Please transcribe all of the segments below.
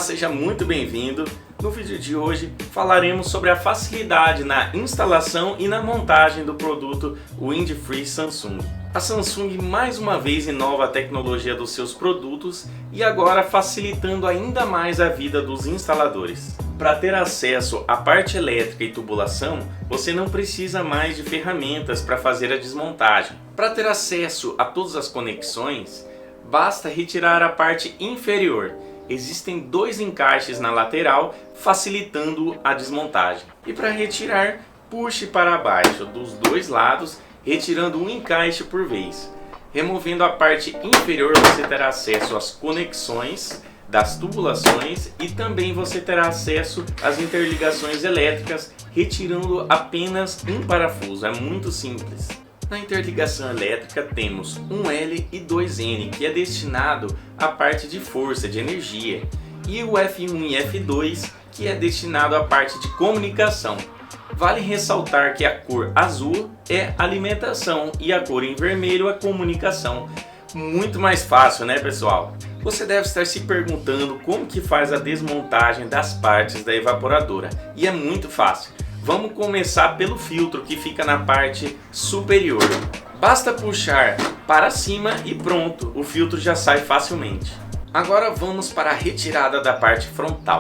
seja muito bem-vindo. No vídeo de hoje falaremos sobre a facilidade na instalação e na montagem do produto WindFree Samsung. A Samsung mais uma vez inova a tecnologia dos seus produtos e agora facilitando ainda mais a vida dos instaladores. Para ter acesso à parte elétrica e tubulação, você não precisa mais de ferramentas para fazer a desmontagem. Para ter acesso a todas as conexões, basta retirar a parte inferior. Existem dois encaixes na lateral, facilitando a desmontagem. E para retirar, puxe para baixo dos dois lados, retirando um encaixe por vez. Removendo a parte inferior, você terá acesso às conexões das tubulações e também você terá acesso às interligações elétricas, retirando apenas um parafuso. É muito simples. Na interligação elétrica temos um L e 2N, que é destinado à parte de força, de energia, e o F1 e F2, que é destinado à parte de comunicação. Vale ressaltar que a cor azul é alimentação e a cor em vermelho é comunicação. Muito mais fácil, né, pessoal? Você deve estar se perguntando como que faz a desmontagem das partes da evaporadora, e é muito fácil. Vamos começar pelo filtro que fica na parte superior. Basta puxar para cima e pronto, o filtro já sai facilmente. Agora vamos para a retirada da parte frontal.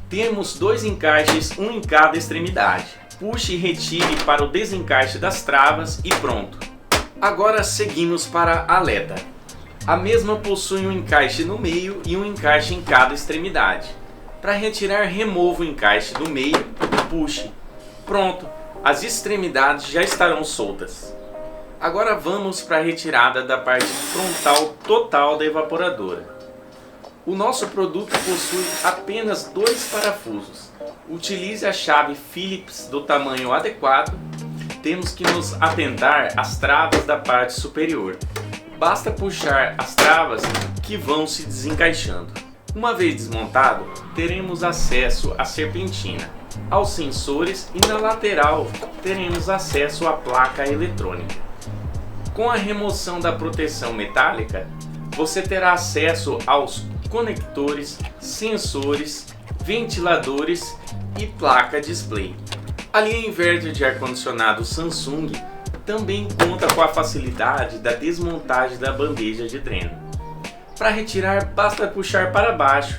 Temos dois encaixes, um em cada extremidade. Puxe e retire para o desencaixe das travas e pronto. Agora seguimos para a leda. A mesma possui um encaixe no meio e um encaixe em cada extremidade. Para retirar, remova o encaixe do meio e puxe. Pronto, as extremidades já estarão soltas. Agora vamos para a retirada da parte frontal total da evaporadora. O nosso produto possui apenas dois parafusos. Utilize a chave Phillips do tamanho adequado. Temos que nos atentar às travas da parte superior. Basta puxar as travas que vão se desencaixando. Uma vez desmontado, teremos acesso à serpentina, aos sensores e na lateral teremos acesso à placa eletrônica. Com a remoção da proteção metálica, você terá acesso aos conectores, sensores, ventiladores e placa display. A linha inverter de ar-condicionado Samsung também conta com a facilidade da desmontagem da bandeja de dreno. Para retirar, basta puxar para baixo.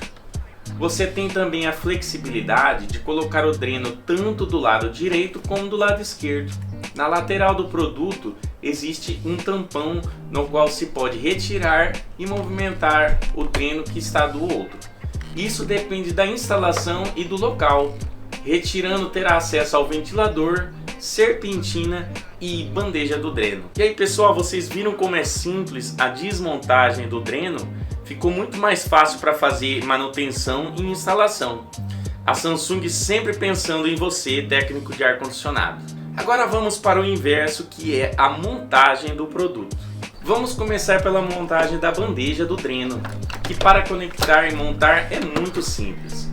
Você tem também a flexibilidade de colocar o dreno tanto do lado direito como do lado esquerdo. Na lateral do produto existe um tampão no qual se pode retirar e movimentar o dreno que está do outro. Isso depende da instalação e do local. Retirando, terá acesso ao ventilador, serpentina e bandeja do dreno. E aí, pessoal, vocês viram como é simples a desmontagem do dreno? Ficou muito mais fácil para fazer manutenção e instalação. A Samsung sempre pensando em você, técnico de ar-condicionado. Agora vamos para o inverso, que é a montagem do produto. Vamos começar pela montagem da bandeja do dreno, que para conectar e montar é muito simples.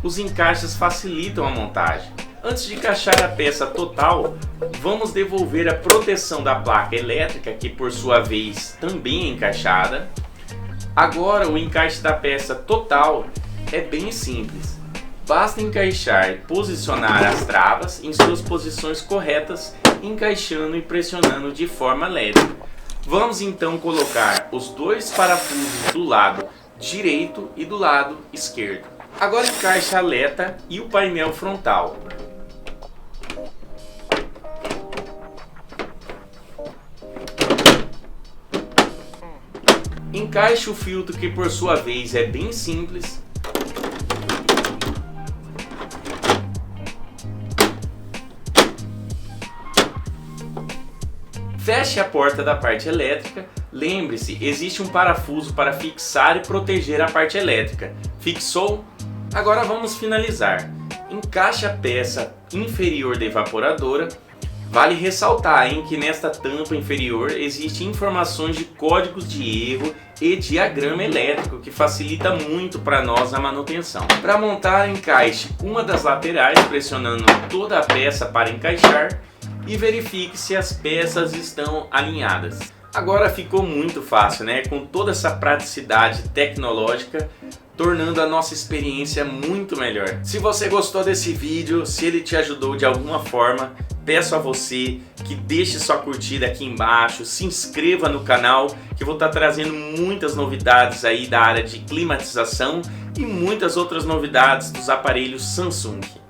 Os encaixes facilitam a montagem. Antes de encaixar a peça total, vamos devolver a proteção da placa elétrica, que por sua vez também é encaixada. Agora o encaixe da peça total é bem simples. Basta encaixar e posicionar as travas em suas posições corretas, encaixando e pressionando de forma leve. Vamos então colocar os dois parafusos do lado direito e do lado esquerdo. Agora encaixe a aleta e o painel frontal. Encaixe o filtro, que por sua vez é bem simples. Feche a porta da parte elétrica. Lembre-se, existe um parafuso para fixar e proteger a parte elétrica. Fixou? Agora vamos finalizar. Encaixe a peça inferior da evaporadora. Vale ressaltar, que nesta tampa inferior existem informações de códigos de erro e diagrama elétrico, que facilita muito para nós a manutenção. Para montar, encaixe uma das laterais pressionando toda a peça para encaixar e verifique se as peças estão alinhadas. Agora ficou muito fácil, né? Com toda essa praticidade tecnológica, tornando a nossa experiência muito melhor. Se você gostou desse vídeo, se ele te ajudou de alguma forma, peço a você que deixe sua curtida aqui embaixo, se inscreva no canal, que eu vou estar trazendo muitas novidades aí da área de climatização e muitas outras novidades dos aparelhos Samsung.